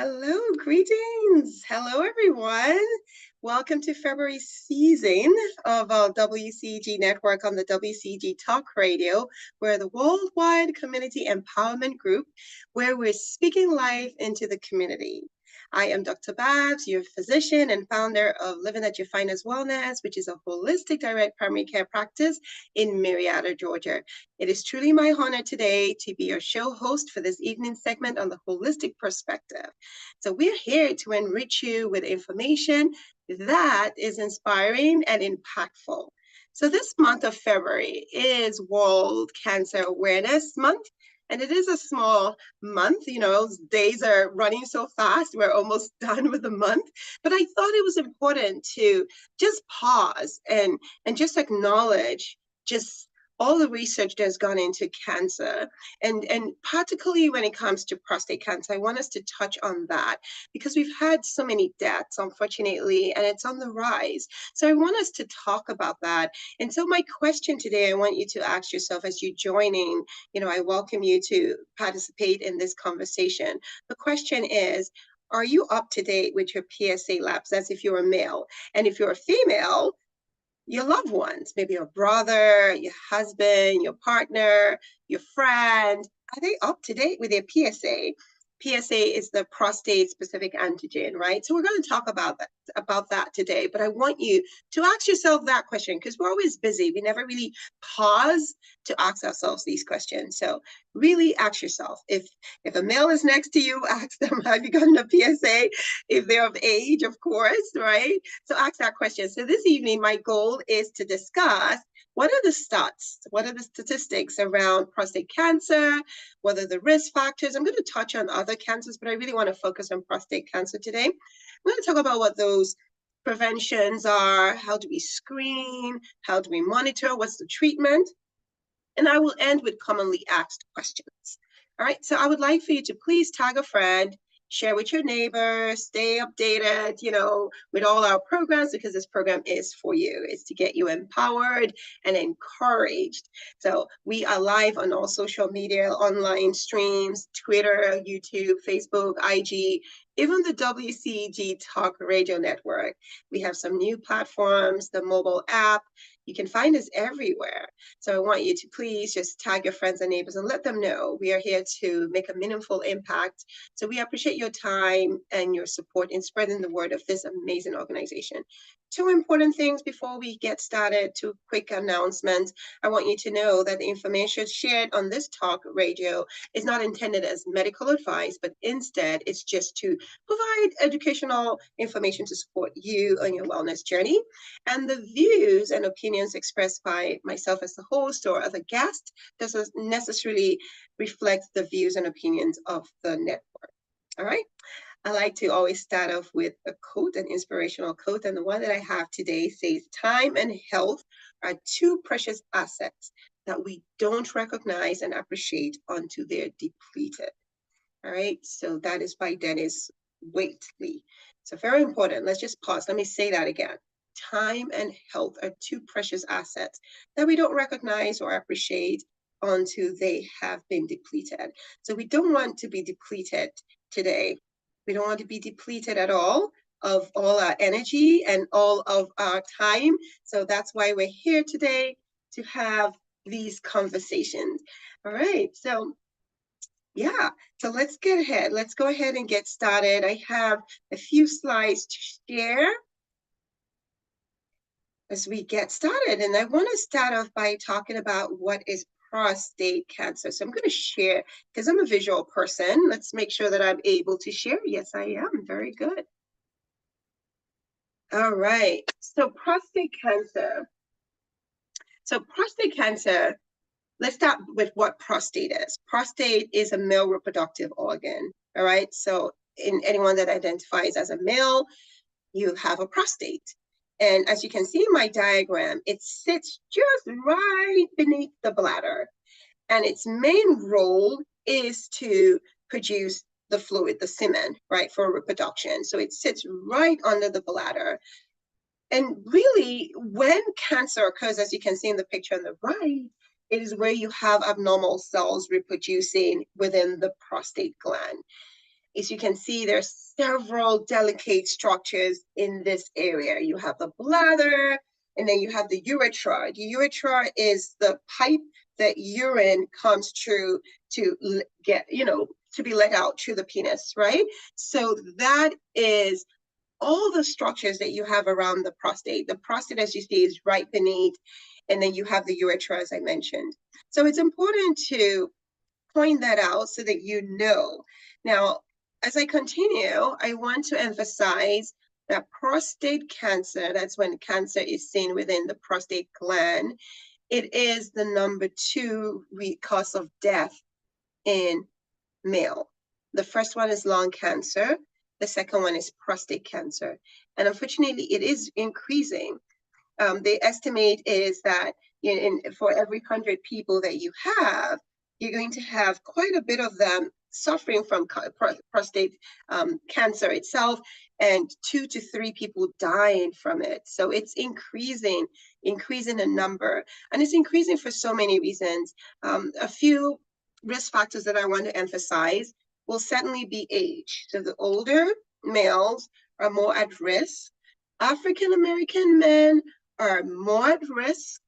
Hello, greetings. Hello, everyone. Welcome to February season of our WCEG Network on the WCEG Talk Radio. We're the worldwide community empowerment group where we're speaking life into the community. I am Dr. Babs, your physician and founder of Living at Your Finest Wellness, which is a holistic direct primary care practice in Marietta, Georgia. It is truly my honor today to be your show host for this evening segment on the holistic perspective. So we're here to enrich you with information that is inspiring and impactful. So this month of February is World Cancer Awareness Month. And it is a small month, days are running so fast. We're almost done with the month. But I thought it was important to just pause and just acknowledge just all the research that's gone into cancer. And particularly when it comes to prostate cancer, I want us to touch on that because we've had so many deaths, unfortunately, and it's on the rise. So I want us to talk about that. And so my question today, I want you to ask yourself as you join in, I welcome you to participate in this conversation. The question is, are you up to date with your PSA labs? That's if you're a male. And if you're a female, your loved ones, maybe your brother, your husband, your partner, your friend, are they up to date with their PSA? PSA is the prostate specific antigen, right? So we're going to talk about that today, but I want you to ask yourself that question because we're always busy. We never really pause to ask ourselves these questions. So really ask yourself, if a male is next to you, ask them, have you gotten a PSA? If they're of age, of course, right? So ask that question. So this evening, my goal is to discuss what are the stats, what are the statistics around prostate cancer, what are the risk factors? I'm going to touch on other cancers, but I really want to focus on prostate cancer today. I'm going to talk about what those preventions are, how do we screen, how do we monitor, what's the treatment, and I will end with commonly asked questions. All right, so I would like for you to please tag a friend, share with your neighbors, stay updated, with all our programs because this program is for you. It's to get you empowered and encouraged. So we are live on all social media, online streams, Twitter, YouTube, Facebook, IG, even the WCEG Talk Radio Network. We have some new platforms, the mobile app. You can find us everywhere. So I want you to please just tag your friends and neighbors and let them know we are here to make a meaningful impact. So we appreciate your time and your support in spreading the word of this amazing organization. Two important things before we get started, two quick announcements. I want you to know that the information shared on this talk radio is not intended as medical advice, but instead it's just to provide educational information to support you on your wellness journey. And the views and opinions expressed by myself as the host or other guest doesn't necessarily reflect the views and opinions of the network. All right. I like to always start off with a quote, an inspirational quote. And the one that I have today says, time and health are two precious assets that we don't recognize and appreciate until they're depleted. All right. So that is by Dennis Waitley. So very important. Let's just pause. Let me say that again. Time and health are two precious assets that we don't recognize or appreciate until they have been depleted. So we don't want to be depleted today. We don't want to be depleted at all of all our energy and all of our time. So that's why we're here today to have these conversations. All right. So yeah, so let's get ahead. Let's go ahead and get started. I have a few slides to share as we get started. And I want to start off by talking about what is prostate cancer. So I'm going to share, because I'm a visual person. Let's make sure that I'm able to share. Yes, I am. Very good. All right. So prostate cancer. Let's start with what prostate is. Prostate is a male reproductive organ. All right. So in anyone that identifies as a male, you have a prostate. And as you can see in my diagram, it sits just right beneath the bladder. And its main role is to produce the fluid, the semen, right, for reproduction. So it sits right under the bladder. And really, when cancer occurs, as you can see in the picture on the right, it is where you have abnormal cells reproducing within the prostate gland. as you can see, there's several delicate structures in this area. You have the bladder, and then you have the urethra. The urethra is the pipe that urine comes through to get, to be let out through the penis, right? So that is all the structures that you have around the prostate. The prostate, as you see, is right beneath, and then you have the urethra, as I mentioned. So it's important to point that out so that you know. Now, as I continue, I want to emphasize that prostate cancer, that's when cancer is seen within the prostate gland, it is the #2 cause of death in male. The first one is lung cancer. The second one is prostate cancer. And unfortunately, it is increasing. The estimate is that for every 100 people that you have, you're going to have quite a bit of them suffering from prostate cancer itself, and 2 to 3 people dying from it. So it's increasing in number, and it's increasing for so many reasons. A few risk factors that I want to emphasize will certainly be age. So the older males are more at risk. African American men are more at risk.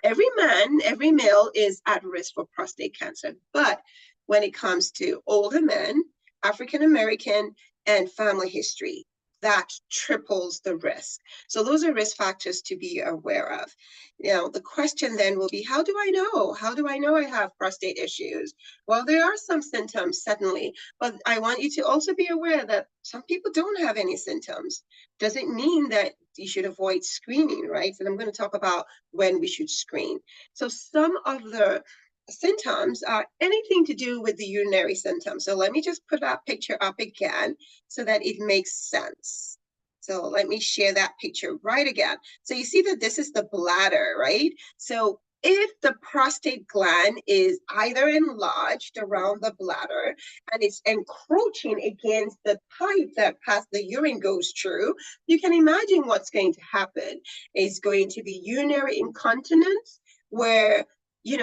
Every male is at risk for prostate cancer. But when it comes to older men, African American, and family history, that triples the risk. So those are risk factors to be aware of. The question then will be, how do I know? How do I know I have prostate issues? Well, there are some symptoms, certainly, but I want you to also be aware that some people don't have any symptoms. Doesn't mean that you should avoid screening, right? And I'm going to talk about when we should screen. So some of the symptoms are anything to do with the urinary symptoms. So let me just put that picture up again so that it makes sense. So let me share that picture right again. So you see that this is the bladder, right? So if the prostate gland is either enlarged around the bladder and it's encroaching against the pipe that the urine goes through, you can imagine what's going to happen. It's going to be urinary incontinence, where you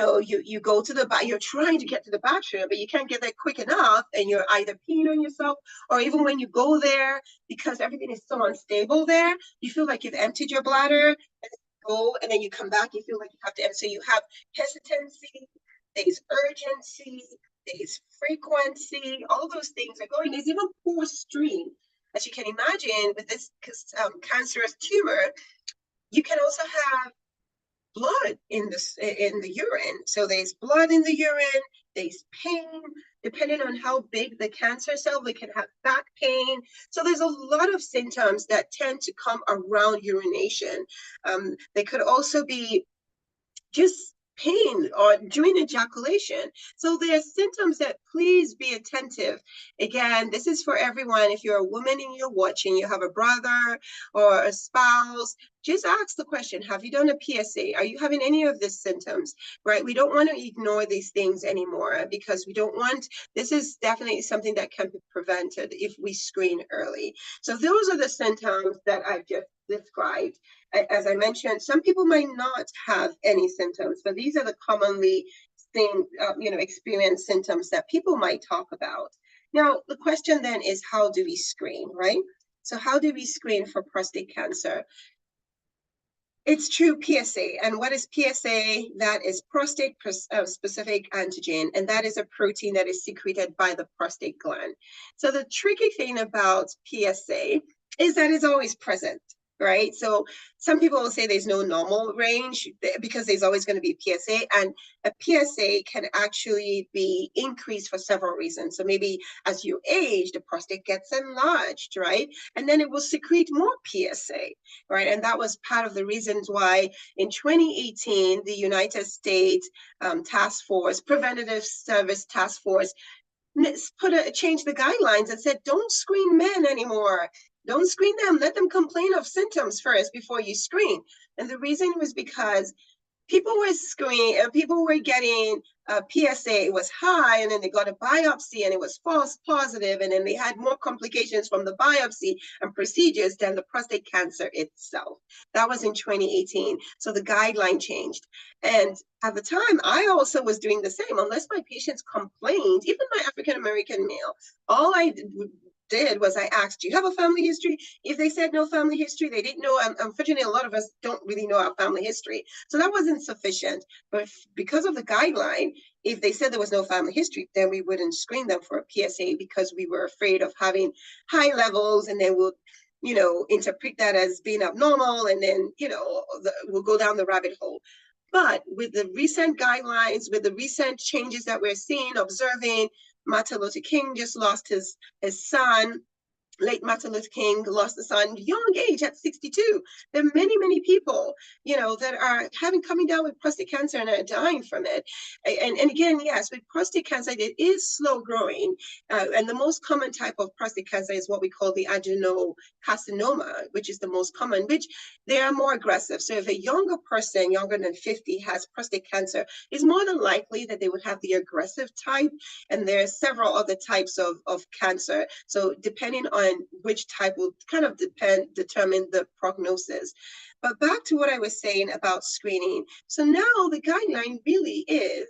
go to you're trying to get to the bathroom, but you can't get there quick enough, and you're either peeing on yourself, or even when you go there, because everything is so unstable there, you feel like you've emptied your bladder, and then you come back, you feel like you have to empty. So you have hesitancy, there's urgency, there's frequency, all those things are going. There's even poor stream. As you can imagine, with this cancerous tumor, you can also have blood in the urine. So there's blood in the urine, there's pain, depending on how big the cancer cell, they can have back pain. So there's a lot of symptoms that tend to come around urination. They could also be just pain or during ejaculation. So there are symptoms that please be attentive. Again, this is for everyone. If you're a woman and you're watching, you have a brother or a spouse, just ask the question, have you done a PSA? Are you having any of these symptoms, right? We don't want to ignore these things anymore, because this is definitely something that can be prevented if we screen early. So those are the symptoms that I've just described. As I mentioned, some people might not have any symptoms, but these are the commonly seen, experienced symptoms that people might talk about. Now, the question then is, how do we screen, right? So how do we screen for prostate cancer? It's true PSA. And what is PSA? That is prostate specific antigen, and that is a protein that is secreted by the prostate gland. So the tricky thing about PSA is that it's always present, right? So some people will say there's no normal range because there's always going to be PSA, and a PSA can actually be increased for several reasons. So maybe as you age, the prostate gets enlarged, right? And then it will secrete more PSA, right? And that was part of the reasons why in 2018, the United States Preventative Service Task Force changed the guidelines and said, don't screen men anymore. Don't screen them. Let them complain of symptoms first before you screen. And the reason was because people were getting PSA was high, and then they got a biopsy and it was false positive, and then they had more complications from the biopsy and procedures than the prostate cancer itself. That was in 2018. So the guideline changed. And at the time, I also was doing the same. Unless my patients complained, even my African American male. All I did was I asked, do you have a family history? If they said no family history, they didn't know. Unfortunately, a lot of us don't really know our family history. So that wasn't sufficient. But because of the guideline, if they said there was no family history, then we wouldn't screen them for a PSA because we were afraid of having high levels, and then we'll, interpret that as being abnormal, and then, we'll go down the rabbit hole. But with the recent guidelines, with the recent changes that we're seeing, observing, Martin Luther King just lost his son. Late Martin Luther King lost a son, young age at 62. There are many, many people, that are coming down with prostate cancer and are dying from it. And again, yes, with prostate cancer, it is slow growing. And the most common type of prostate cancer is what we call the adenocarcinoma, which is the most common, which they are more aggressive. So if a younger person, younger than 50, has prostate cancer, it's more than likely that they would have the aggressive type. And there are several other types of cancer. So depending on which type will kind of determine the prognosis. But back to what I was saying about screening. So now the guideline really is,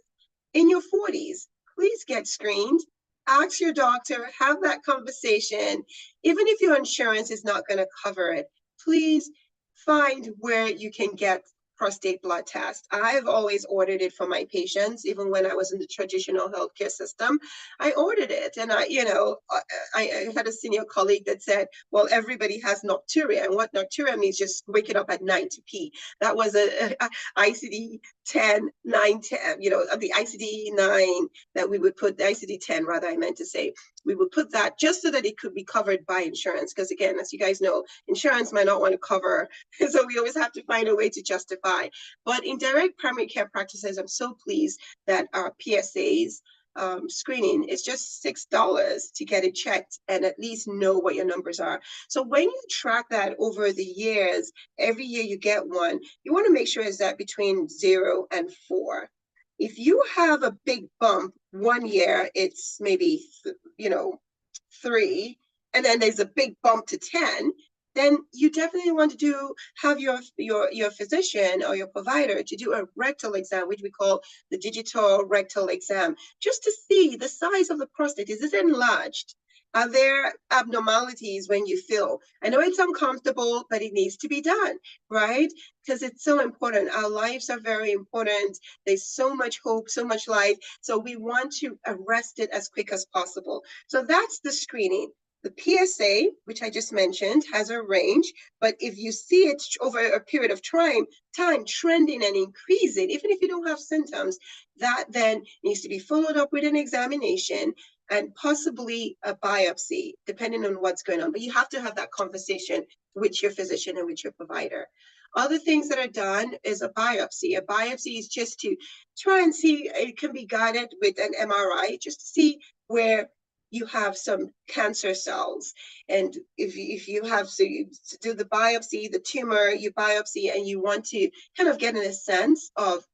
in your 40s, please get screened. Ask your doctor, have that conversation. Even if your insurance is not going to cover it, please find where you can get prostate blood test. I've always ordered it for my patients, even when I was in the traditional healthcare system. I ordered it, and I had a senior colleague that said, "Well, everybody has nocturia," and what nocturia means, just waking up at night to pee. That was a ICD-10, 9, 10, the ICD-9 that we would put, the ICD-10 rather, I meant to say, we would put that just so that it could be covered by insurance. Because again, as you guys know, insurance might not want to cover, so we always have to find a way to justify. But in direct primary care practices, I'm so pleased that our PSAs screening is just $6 to get it checked and at least know what your numbers are. So when you track that over the years, every year you get one, you want to make sure is that between 0 and 4. If you have a big bump one year, it's maybe 3, and then there's a big bump to 10, then you definitely want to have your physician or your provider to do a rectal exam, which we call the digital rectal exam, just to see the size of the prostate. Is it enlarged? Are there abnormalities when you feel? I know it's uncomfortable, but it needs to be done, right? Because it's so important. Our lives are very important. There's so much hope, so much life. So we want to arrest it as quick as possible. So that's the screening. The PSA, which I just mentioned, has a range, but if you see it over a period of time trending and increasing, even if you don't have symptoms, that then needs to be followed up with an examination and possibly a biopsy, depending on what's going on. But you have to have that conversation with your physician and with your provider. Other things that are done is a biopsy. A biopsy is just to try and see, it can be guided with an MRI, just to see where you have some cancer cells. And if you have, so you do the biopsy, the tumor, you biopsy, and you want to kind of get in a sense of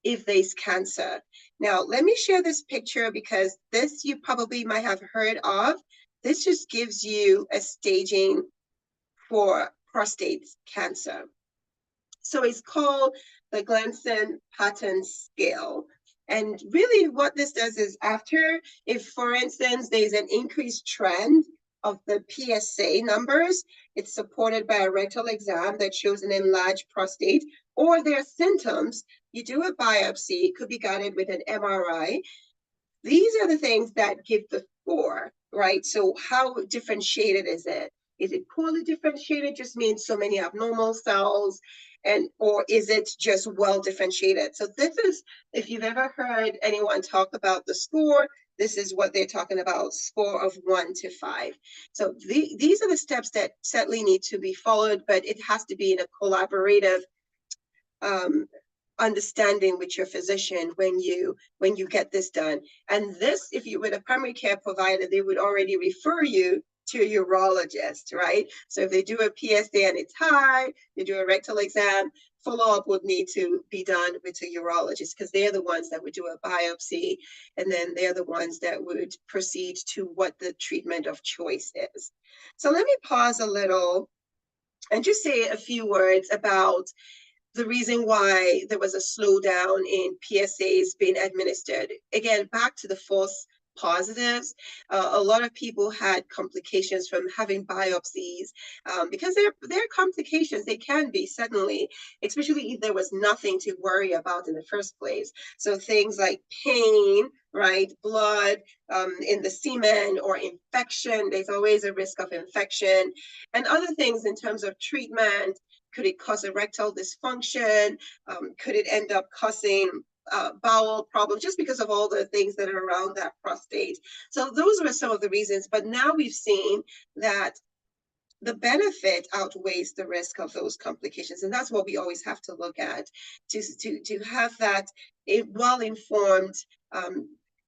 if there's cancer. Now, let me share this picture because this you probably might have heard of. This just gives you a staging for prostate cancer. So it's called the Gleason-Paton scale. And really what this does is if, for instance, there's an increased trend of the PSA numbers, it's supported by a rectal exam that shows an enlarged prostate, or there are symptoms, you do a biopsy, it could be guided with an MRI. These are the things that give the score, right? So how differentiated is it? Is it poorly differentiated, just means so many abnormal cells, or is it just well differentiated? So this is, if you've ever heard anyone talk about the score, this is what they're talking about, score of 1 to 5. So these are the steps that certainly need to be followed, but it has to be in a collaborative understanding with your physician when you get this done. And this, if you were a primary care provider, they would already refer you to a urologist, right? So if they do a PSA and it's high, they do a rectal exam, follow-up would need to be done with a urologist because they're the ones that would do a biopsy, and then they're the ones that would proceed to what the treatment of choice is. So let me pause a little and just say a few words about the reason why there was a slowdown in PSAs being administered. Again, back to the false positives. A lot of people had complications from having biopsies because they're complications. They can be, suddenly, especially if there was nothing to worry about in the first place. So things like pain, right, blood in the semen, or infection. There's always a risk of infection, and other things in terms of treatment. Could it cause erectile dysfunction? Could it end up causing bowel problems, just because of all the things that are around that prostate? So those were some of the reasons. But now we've seen that the benefit outweighs the risk of those complications. And that's what we always have to look at, to have that well-informed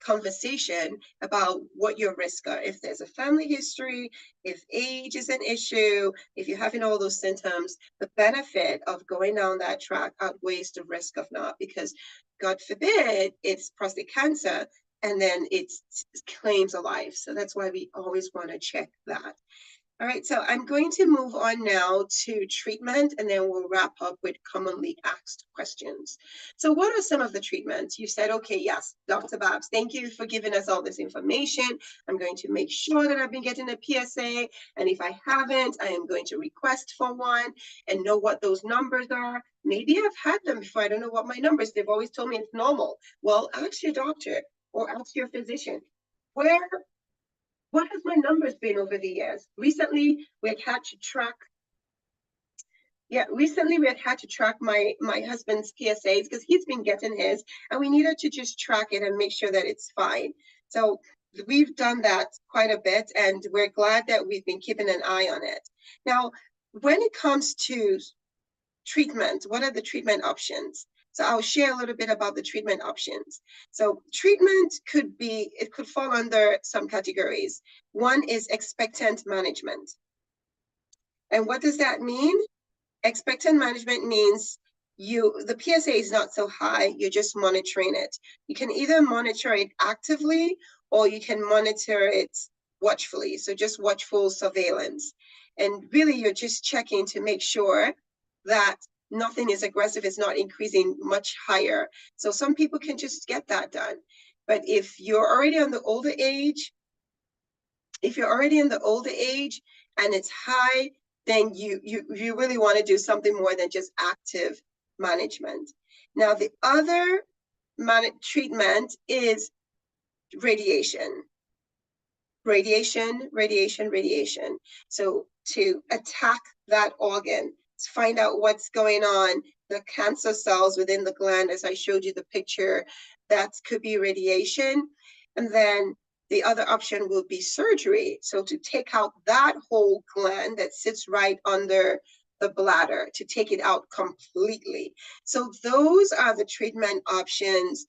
conversation about what your risks are. If there's a family history, if age is an issue, if you're having all those symptoms, the benefit of going down that track outweighs the risk of not, because God forbid it's prostate cancer and then it claims a life. So that's why we always want to check that. All right, so I'm going to move on now to treatment, and then we'll wrap up with commonly asked questions. So what are some of the treatments? You said, okay, yes, Dr. Babs, thank you for giving us all this information. I'm going to make sure that I've been getting a PSA, and if I haven't, I am going to request for one and know what those numbers are. Maybe I've had them before. I don't know what my numbers. They've always told me it's normal. Well, ask your doctor or ask your physician. What has my numbers been over the years? Recently, we had to track my husband's PSAs, because he's been getting his, and we needed to just track it and make sure that it's fine. So we've done that quite a bit, and we're glad that we've been keeping an eye on it. Now, when it comes to treatment, what are the treatment options? So I'll share a little bit about the treatment options. So treatment could fall under some categories. One is expectant management. And what does that mean? Expectant management means the PSA is not so high, you're just monitoring it. You can either monitor it actively or you can monitor it watchfully. So just watchful surveillance. And really, you're just checking to make sure that nothing is aggressive, it's not increasing much higher. So some people can just get that done. But if you're already on the older age, and it's high, then you really want to do something more than just active management. Now, the other treatment is radiation. Radiation. So to attack that organ, to find out what's going on, the cancer cells within the gland, as I showed you the picture, that could be radiation. And then the other option will be surgery. So to take out that whole gland that sits right under the bladder, to take it out completely. So those are the treatment options.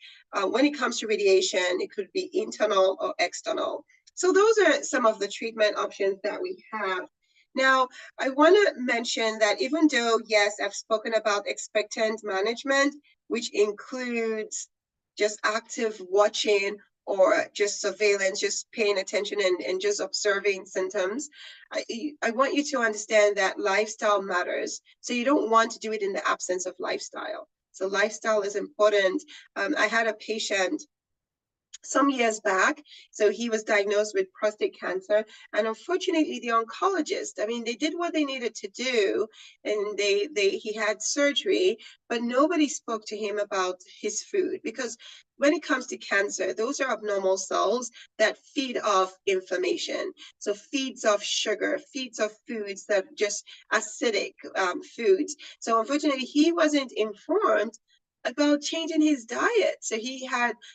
When it comes to radiation, it could be internal or external. So those are some of the treatment options that we have. Now, I want to mention that even though, yes, I've spoken about expectant management, which includes just active watching or just surveillance, just paying attention and just observing symptoms, I want you to understand that lifestyle matters. So you don't want to do it in the absence of lifestyle. So lifestyle is important. I had a patient some years back. So he was diagnosed with prostate cancer, and unfortunately the oncologist, they did what they needed to do, and he had surgery, but nobody spoke to him about his food, because when it comes to cancer, those are abnormal cells that feed off inflammation. So feeds off sugar, feeds off foods that are just acidic foods. So unfortunately, he wasn't informed about changing his diet. So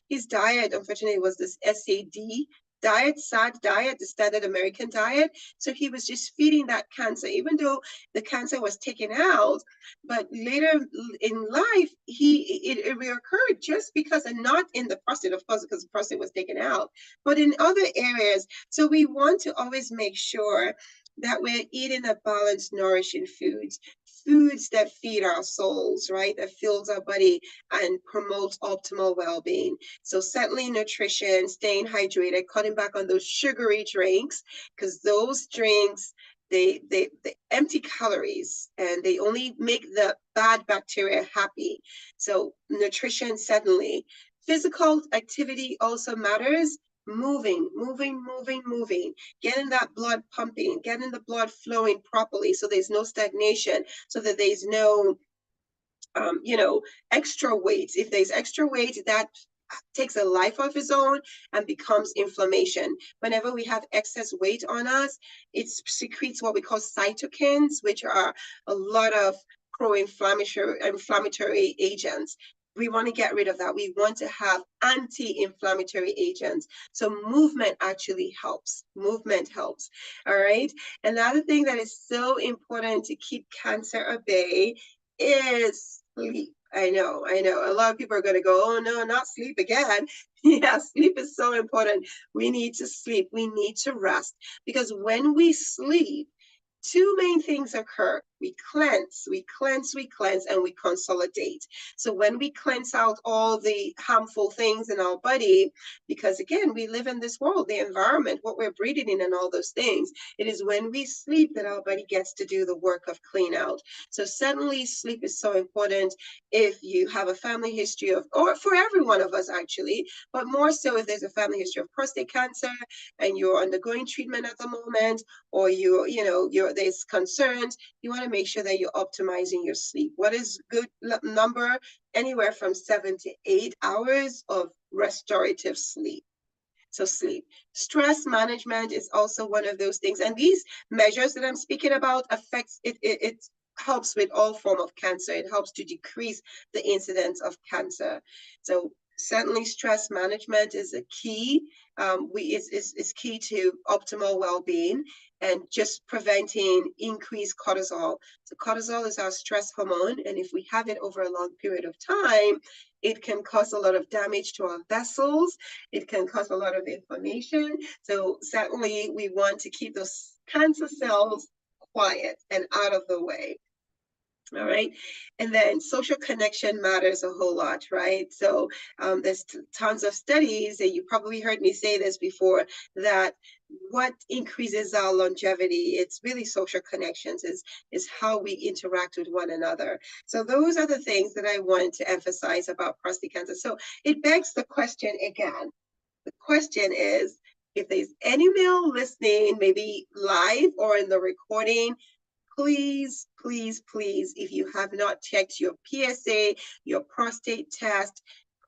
his diet, unfortunately, was this SAD diet, SAD diet, the standard American diet. So he was just feeding that cancer, even though the cancer was taken out. But later in life, it reoccurred just because, and not in the prostate, of course, because the prostate was taken out, but in other areas. So we want to always make sure that we're eating a balanced, nourishing foods that feed our souls, right? That fills our body and promotes optimal well-being. So certainly nutrition, staying hydrated, cutting back on those sugary drinks, because those drinks, they empty calories and they only make the bad bacteria happy. So nutrition, certainly. Physical activity also matters. moving, getting that blood pumping, getting the blood flowing properly so there's no stagnation, so that there's no extra weight. If there's extra weight, that takes a life of its own and becomes inflammation. Whenever we have excess weight on us, it secretes what we call cytokines, which are a lot of pro-inflammatory agents. We want to get rid of that. We want to have anti-inflammatory agents. So movement actually helps. Movement helps. All right. Another thing that is so important to keep cancer at bay is sleep. I know. A lot of people are going to go, oh no, not sleep again. Yeah, sleep is so important. We need to sleep. We need to rest, because when we sleep, two main things occur. We cleanse, and we consolidate. So when we cleanse out all the harmful things in our body, because again, we live in this world, the environment, what we're breathing in and all those things, it is when we sleep that our body gets to do the work of clean out. So certainly sleep is so important if you have a family history of, or for every one of us actually, but more so if there's a family history of prostate cancer and you're undergoing treatment at the moment, or there's concerns, you want to make sure that you're optimizing your sleep. What is good number? Anywhere from 7 to 8 hours of restorative sleep. So sleep. Stress management is also one of those things. And these measures that I'm speaking about affects it. It helps with all form of cancer. It helps to decrease the incidence of cancer. So certainly stress management is a key. Is key to optimal well-being, and just preventing increased cortisol. So cortisol is our stress hormone, and if we have it over a long period of time, it can cause a lot of damage to our vessels. It can cause a lot of inflammation. So certainly we want to keep those cancer cells quiet and out of the way. All right. And then social connection matters a whole lot, right? So there's tons of studies, and you probably heard me say this before, that what increases our longevity, it's really social connections, is how we interact with one another. So those are the things that I want to emphasize about prostate cancer. So it begs the question again. The question is, if there's any male listening, maybe live or in the recording, please, if you have not checked your PSA, your prostate test,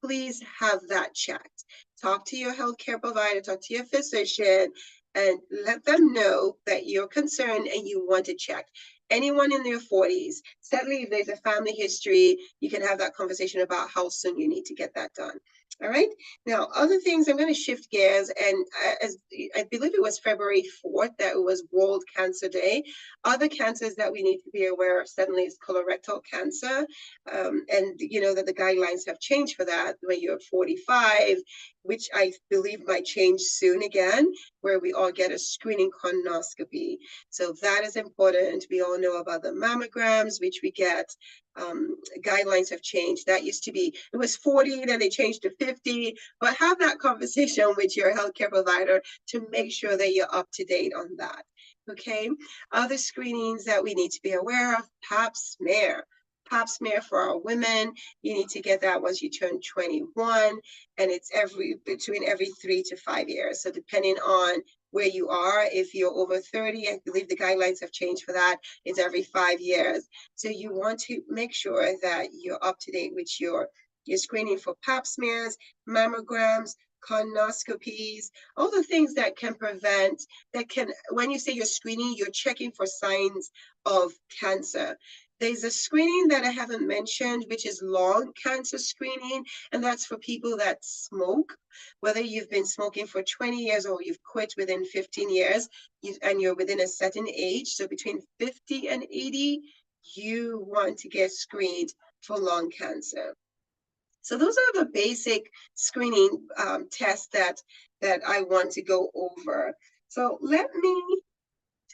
please have that checked. Talk to your healthcare provider, talk to your physician, and let them know that you're concerned and you want to check. Anyone in their 40s, certainly if there's a family history, you can have that conversation about how soon you need to get that done. All right. Now, other things, I'm going to shift gears, and as I believe it was February 4th that it was World Cancer Day. Other cancers that we need to be aware of suddenly is colorectal cancer, and that the guidelines have changed for that when you're 45, which I believe might change soon again, where we all get a screening colonoscopy. So that is important. We all know about the mammograms, which we get. Guidelines have changed. That used to be, it was 40, then they changed to 50, but have that conversation with your healthcare provider to make sure that you're up to date on that. Okay. Other screenings that we need to be aware of: pap smear. Pap smear for our women, you need to get that once you turn 21, and it's between every 3 to 5 years. So depending on where you are, if you're over 30, I believe the guidelines have changed for that, it's every 5 years. So you want to make sure that you're up to date with your screening for pap smears, mammograms, colonoscopies, all the things that can prevent, when you say you're screening, you're checking for signs of cancer. There's a screening that I haven't mentioned, which is lung cancer screening, and that's for people that smoke. Whether you've been smoking for 20 years or you've quit within 15 years, and you're within a certain age, so between 50 and 80, you want to get screened for lung cancer. So those are the basic screening tests that I want to go over. So let me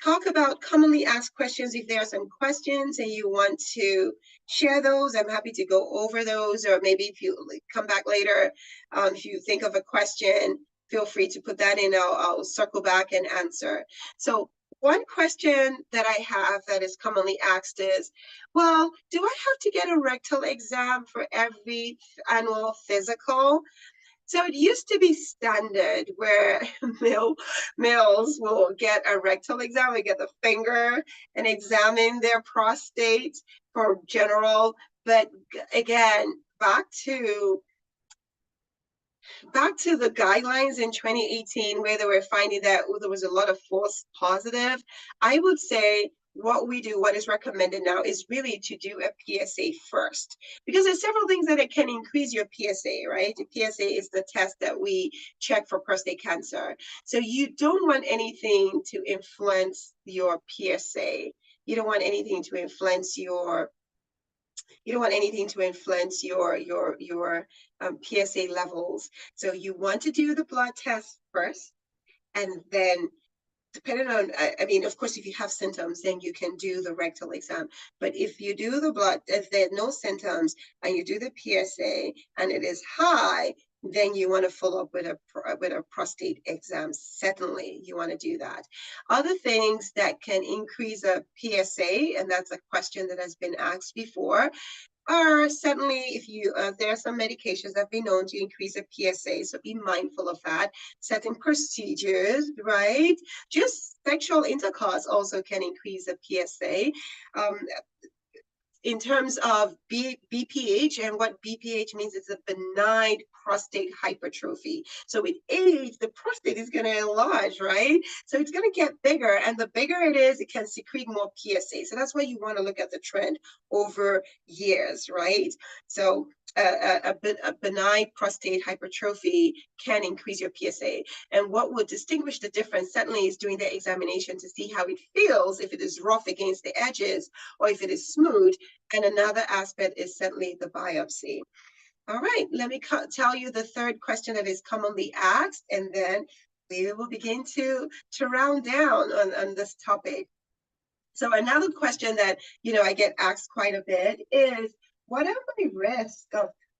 talk about commonly asked questions. If there are some questions and you want to share those, I'm happy to go over those, or maybe if you come back later, if you think of a question, feel free to put that in. I'll circle back and answer. So one question that I have that is commonly asked is, well, do I have to get a rectal exam for every annual physical? So it used to be standard where males will get a rectal exam, they get the finger and examine their prostate for general. But again, back to the guidelines in 2018 where they were finding that there was a lot of false positive. I would say what is recommended now is really to do a PSA first, because there's several things that it can increase your PSA, right? The PSA is the test that we check for prostate cancer. So you don't want anything to influence your PSA. You don't want anything to influence your PSA levels. So you want to do the blood test first, and then depending on, I mean, of course, if you have symptoms, then you can do the rectal exam. But if you do the blood, if there are no symptoms and you do the PSA and it is high, then you want to follow up with a prostate exam. Certainly, you want to do that. Other things that can increase a PSA, and that's a question that has been asked before, are certainly if you there are some medications that have been known to increase a PSA, so be mindful of that. Certain procedures, right? Just sexual intercourse also can increase a PSA. In terms of BPH, and what BPH means is a benign prostate hypertrophy. So with age, the prostate is going to enlarge, right? So it's going to get bigger, and the bigger it is, it can secrete more PSA. So that's why you want to look at the trend over years, right? So a benign prostate hypertrophy can increase your PSA. And what would distinguish the difference certainly is doing the examination to see how it feels, if it is rough against the edges or if it is smooth. And another aspect is certainly the biopsy. All right, let me tell you the third question that is commonly asked, and then we will begin to round down on this topic. So another question that I get asked quite a bit is, what are my risks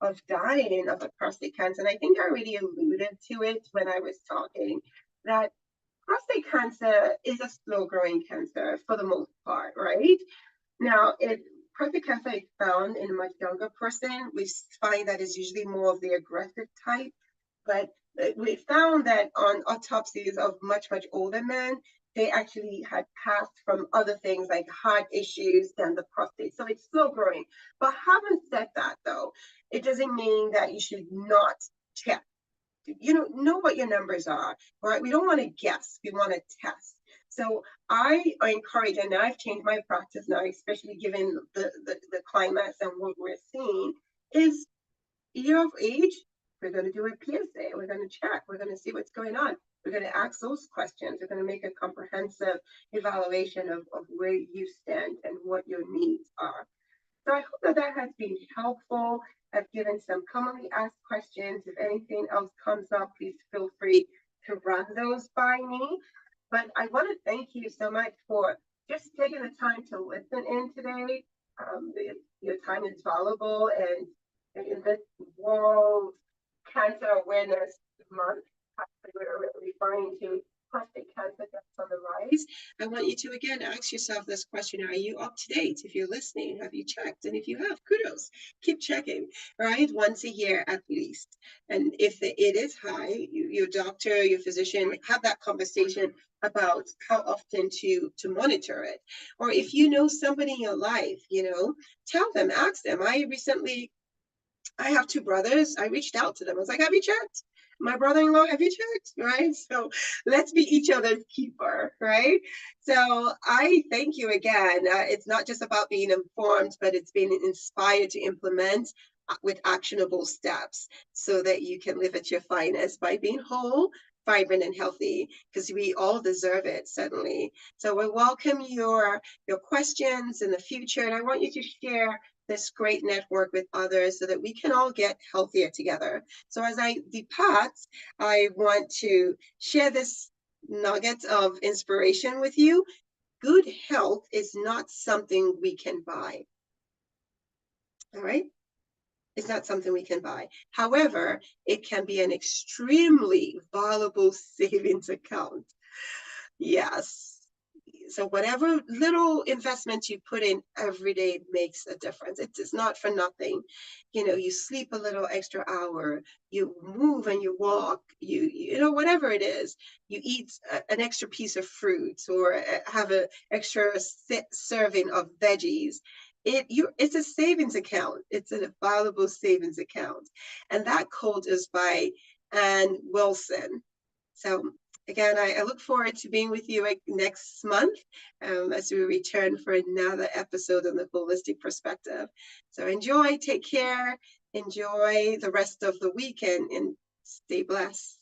of dying of a prostate cancer? And I think I already alluded to it when I was talking, that prostate cancer is a slow-growing cancer for the most part, right? Now, prostate cancer is found in a much younger person. We find that is usually more of the aggressive type, but we found that on autopsies of much, much older men, they actually had passed from other things like heart issues than the prostate. So it's slow growing. But having said that, though, it doesn't mean that you should not check. Know what your numbers are, right? We don't want to guess. We want to test. So I encourage, and I've changed my practice now, especially given the climax and what we're seeing, is year of age, we're going to do a PSA. We're going to check. We're going to see what's going on. We're going to ask those questions. We're going to make a comprehensive evaluation of where you stand and what your needs are. So I hope that has been helpful. I've given some commonly asked questions. If anything else comes up, please feel free to run those by me. But I want to thank you so much for just taking the time to listen in today. Your time is valuable, and in this World Cancer Awareness Month, we're referring to prostate cancer that's on the rise. I want you to again ask yourself this question: are you up to date? If you're listening, have you checked? And if you have, kudos. Keep checking, right? Once a year at least. And if it is high, your doctor, your physician, have that conversation about how often to monitor it. Or if you know somebody in your life, tell them, ask them. I have two brothers. I reached out to them. I was like, have you checked? My brother-in-law, have you checked? Right? So let's be each other's keeper, right? So I thank you again. It's not just about being informed, but it's being inspired to implement with actionable steps so that you can live at your finest by being whole, vibrant, and healthy, because we all deserve it, certainly. So we welcome your questions in the future, and I want you to share this great network with others so that we can all get healthier together. So as I depart, I want to share this nugget of inspiration with you. Good health is not something we can buy. All right? It's not something we can buy. However, it can be an extremely valuable savings account. Yes. So whatever little investment you put in every day makes a difference. It is not for nothing. You sleep a little extra hour, you move and you walk, whatever it is, you eat an extra piece of fruit, or have an extra serving of veggies. It's a savings account. It's a valuable savings account. And that quote is by Ann Wilson. So again, I look forward to being with you next month, as we return for another episode on the holistic perspective. So enjoy, take care, enjoy the rest of the weekend, and stay blessed.